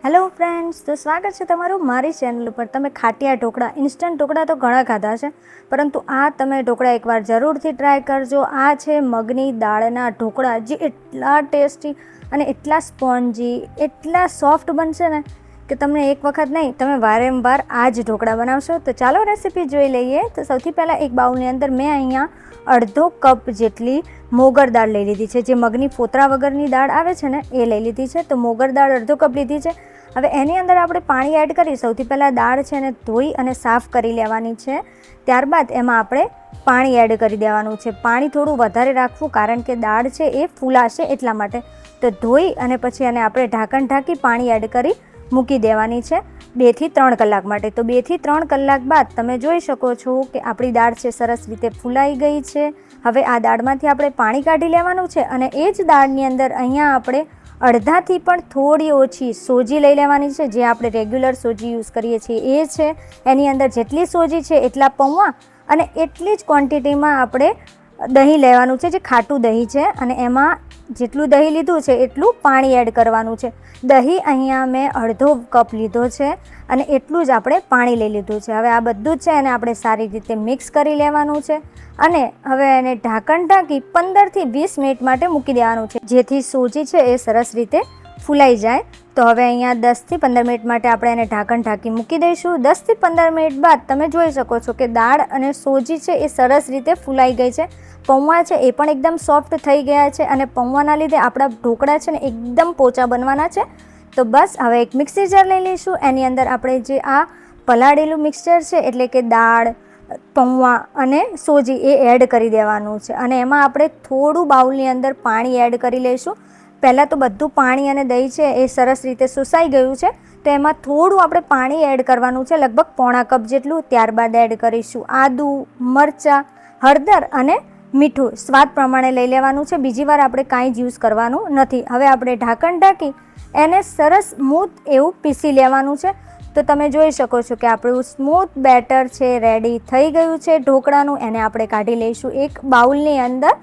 Hello friends, તો સ્વાગત છે તમારું મારી ચેનલ ઉપર. તમે ખાટિયા ઢોકળા, ઇન્સ્ટન્ટ ઢોકળા તો ઘણા ખાધા છે, પરંતુ આ તમે ઢોકળા એકવાર જરૂરથી ટ્રાય કરજો. આ છે મગની દાળના ઢોકળા, જે એટલા ટેસ્ટી અને એટલા સ્પોન્જી, એટલા સોફ્ટ બનશે ને કે તમને એક વખત નહીં, તમે વારંવાર આ જ ઢોકળા બનાવશો. તો ચાલો રેસીપી જોઈ લઈએ. તો સૌથી પહેલાં એક બાઉલની અંદર મેં અહીંયા અડધો કપ જેટલી મોગર દાળ લઈ લીધી છે. જે મગની ફોતરા વગરની દાળ આવે છે ને, એ લઈ લીધી છે. તો મોગર દાળ અડધો કપ લીધી છે. હવે એની અંદર આપણે પાણી એડ કરી. સૌથી પહેલાં દાળ છે ને ધોઈ અને સાફ કરી લેવાની છે. ત્યારબાદ એમાં આપણે પાણી એડ કરી દેવાનું છે. પાણી થોડું વધારે રાખવું, કારણ કે દાળ છે એ ફૂલાશે એટલા માટે. તો ધોઈ અને પછી એને આપણે ઢાંકણ ઢાંકી પાણી એડ કરી મૂકી દેવાની છે 2 થી 3 કલાક માટે. તો 2 થી 3 કલાક બાદ તમે જોઈ શકો છો કે આપણી દાળ છે સરસ રીતે ફૂલાઈ ગઈ છે. હવે આ દાળમાંથી આપણે પાણી કાઢી લેવાનું છે અને એ જ દાળની અંદર અહીંયા આપણે અડધાથી પણ થોડી ઓછી સોજી લઈ લેવાની છે. જે આપણે રેગ્યુલર સોજી યુઝ કરીએ છીએ એ છે. એની અંદર જેટલી સોજી છે એટલા પૌવા અને એટલી જ ક્વોન્ટિટીમાં આપણે દહીં લેવાનું છે, જે ખાટું દહીં છે. અને એમાં જેટલું દહીં લીધું છે એટલું પાણી એડ કરવાનું છે. દહીં અહીંયા મેં અડધો કપ લીધો છે અને એટલું જ આપણે પાણી લઈ લીધું છે. હવે આ બધું જ છે એને આપણે સારી રીતે મિક્સ કરી લેવાનું છે અને હવે એને ઢાંકણ ઢાંકી 15 થી 20 મિનિટ માટે મૂકી દેવાનું છે, જેથી સોજી છે એ સરસ રીતે ફૂલાઈ જાય. તો હવે અહીંયા 10 થી 15 મિનિટ માટે આપણે એને ઢાંકણ ઢાંકી મૂકી દઈશું. 10 થી 15 મિનિટ બાદ તમે જોઈ શકો છો કે દાળ અને સોજી છે એ સરસ રીતે ફૂલાઈ ગઈ છે. પૌવા છે એ પણ એકદમ સોફ્ટ થઈ ગયા છે અને પૌવાના લીધે આપણા ઢોકળા છે ને એકદમ પોચા બનવાના છે. તો બસ હવે એક મિક્સર જાર લઈ લઈશું. એની અંદર આપણે જે આ પલાળેલું મિક્સચર છે, એટલે કે દાળ, પૌવા અને સોજી, એ એડ કરી દેવાનું છે. અને એમાં આપણે થોડું બાઉલની અંદર પાણી એડ કરી લઈશું. પહેલાં તો બધું પાણી અને દહીં છે એ સરસ રીતે સુસાઈ ગયું છે. તો એમાં થોડું આપણે પાણી એડ કરવાનું છે, લગભગ પોણા કપ જેટલું. ત્યારબાદ એડ કરીશું આદુ, મરચાં, હળદર અને મીઠું સ્વાદ પ્રમાણે લઈ લેવાનું છે. બીજી વાર આપણે કાંઈ જ યુઝ કરવાનું નથી. હવે આપણે ઢાંકણ ઢાંકી એને સરસ સ્મૂથ એવું પીસી લેવાનું છે. તો તમે જોઈ શકો છો કે આપણું સ્મૂથ બેટર છે રેડી થઈ ગયું છે ઢોકળાનું. એને આપણે કાઢી લઈશું એક બાઉલની અંદર,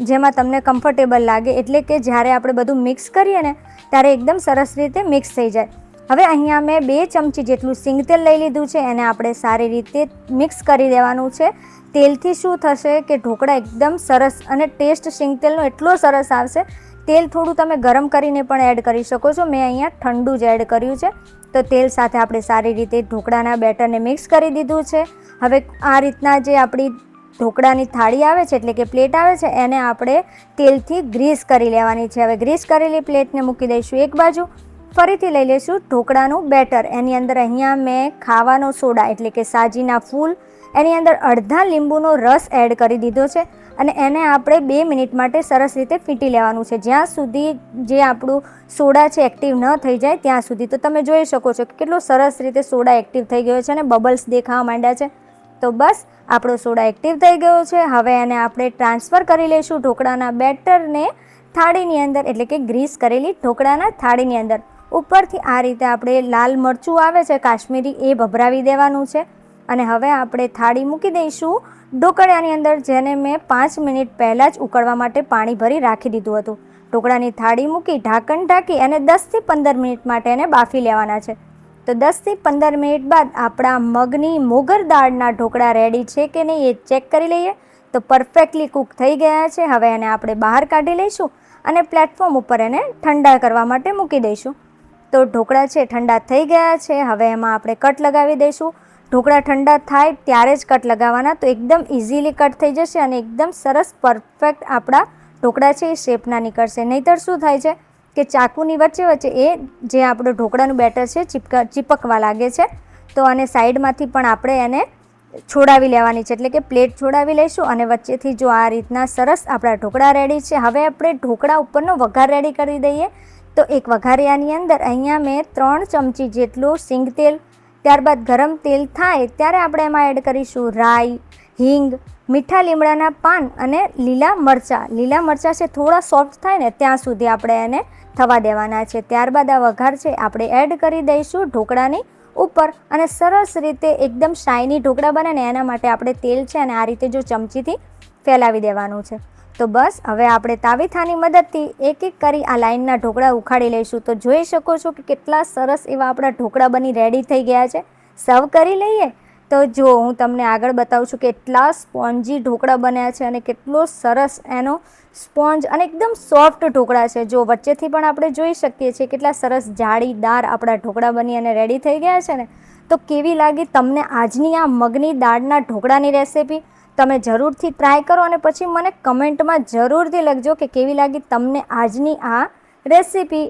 જેમાં તમને કમ્ફર્ટેબલ લાગે, એટલે કે જ્યારે આપણે બધું મિક્સ કરીએ ને ત્યારે એકદમ સરસ રીતે મિક્સ થઈ જાય. હવે અહીંયા મેં 2 ચમચી જેટલું સિંગતેલ લઈ લીધું છે. એને આપણે સારી રીતે મિક્સ કરી દેવાનું છે. તેલથી શું થશે કે ઢોકળા એકદમ સરસ અને ટેસ્ટ સિંગતેલનો એટલો સરસ આવશે. તેલ થોડું તમે ગરમ કરીને પણ એડ કરી શકો છો. મેં અહીંયા ઠંડુ જ એડ કર્યું છે. તો તેલ સાથે આપણે સારી રીતે ઢોકળાના બેટરને મિક્સ કરી દીધું છે. હવે આ રીતના જે આપણી ઢોકળાની થાળી આવે છે, એટલે કે પ્લેટ આવે છે, એને આપણે તેલથી ગ્રીસ કરી લેવાની છે. હવે ગ્રીસ કરેલી પ્લેટને મૂકી દઈશું એક બાજુ. ફરીથી લઈ લઈશું ઢોકળાનું બેટર. એની અંદર અહીંયા મેં ખાવાનો સોડા, એટલે કે સાજીના ફૂલ, એની અંદર અડધા લીંબુનો રસ એડ કરી દીધો છે. અને એને આપણે 2 મિનિટ માટે સરસ રીતે ફીટી લેવાનું છે, જ્યાં સુધી જે આપણું સોડા છે એક્ટિવ ન થઈ જાય ત્યાં સુધી. તો તમે જોઈ શકો છો કે કેટલો સરસ રીતે સોડા એક્ટિવ થઈ ગયો છે અને બબલ્સ દેખાવા માંડ્યા છે. તો બસ આપણો સોડા એક્ટિવ થઈ ગયો છે. હવે એને આપણે ટ્રાન્સફર કરી લઈશું ઢોકળાના બેટરને થાળીની અંદર, એટલે કે ગ્રીસ કરેલી ઢોકળાના થાળીની અંદર. ઉપરથી આ રીતે આપણે લાલ મરચું આવે છે કાશ્મીરી, એ ભભરાવી દેવાનું છે. અને હવે આપણે થાળી મૂકી દઈશું ઢોકળાની અંદર, જેને મેં 5 મિનિટ પહેલાં જ ઉકળવા માટે પાણી ભરી રાખી દીધું હતું. ઢોકળાની થાળી મૂકી ઢાંકણ ઢાંકી અને 10 થી 15 મિનિટ માટે એને બાફી લેવાના છે. તો 10 થી 15 મિનિટ બાદ આપણા મગની મોગર દાળના ઢોકળા રેડી છે કે નહીં એ ચેક કરી લઈએ. તો પરફેક્ટલી કૂક થઈ ગયા છે. હવે એને આપણે બહાર કાઢી લઈશું અને પ્લેટફોર્મ ઉપર એને ઠંડા કરવા માટે મૂકી દઈશું. તો ઢોકળા છે ઠંડા થઈ ગયા છે. હવે એમાં આપણે કટ લગાવી દઈશું. ઢોકળા ઠંડા થાય ત્યારે જ કટ લગાવવાના, તો એકદમ ઇઝીલી કટ થઈ જશે અને એકદમ સરસ પરફેક્ટ આપણા ઢોકળા છે એ શેપના નીકળશે. નહીંતર શું થાય છે કે ચાકુની વચ્ચે વચ્ચે એ જે આપણું ઢોકળાનું બેટર છે ચીપકવા લાગે છે. તો અને સાઈડમાંથી પણ આપણે એને છોડાવી લેવાની છે, એટલે કે પ્લેટ છોડાવી લઈશું. અને વચ્ચેથી જો આ રીતના સરસ આપણા ઢોકળા રેડી છે. હવે આપણે ઢોકળા ઉપરનો વઘાર રેડી કરી દઈએ. તો એક વઘારિયાની અંદર અહીંયા મેં 3 ચમચી જેટલું સિંગતેલ, ત્યારબાદ ગરમ તેલ થાય ત્યારે આપણે એમાં એડ કરીશું રાઈ, હિંગ, મીઠા લીમડાના પાન અને લીલા મરચાં. લીલા મરચાં છે થોડા સોફ્ટ થાય ને ત્યાં સુધી આપણે એને થવા દેવાના છે. ત્યારબાદ આ વઘાર છે આપણે એડ કરી દઈશું ઢોકળાની ઉપર. અને સરસ રીતે એકદમ શાઇની ઢોકળા બને ને એના માટે આપણે તેલ છે અને આ રીતે જો ચમચીથી ફેલાવી દેવાનું છે. તો બસ હવે આપણે તાવીથાની મદદથી એક એક કરી આ લાઈનના ઢોકળા ઉખાડી લઈશું. તો જોઈ શકો છો કે કેટલા સરસ એવા આપણા ઢોકળા બની રેડી થઈ ગયા છે. સર્વ કરી લઈએ. તો જો હું તમને આગળ બતાવું છું કે કેટલા સ્પોન્જી ઢોકળા બન્યા છે અને કેટલો સરસ એનો સ્પોન્જ અને એકદમ સોફ્ટ ઢોકળા છે. જો વચ્ચેથી પણ આપણે જોઈ શકીએ છીએ કેટલા સરસ જાળીદાર આપણા ઢોકળા બની અને રેડી થઈ ગયા છે ને. તો કેવી લાગી તમને આજની આ મગની દાળના ઢોકળાની રેસિપી? તમે જરૂરથી ટ્રાય કરો અને પછી મને કમેન્ટમાં જરૂરથી લખજો કે કેવી લાગી તમને આજની આ રેસિપી.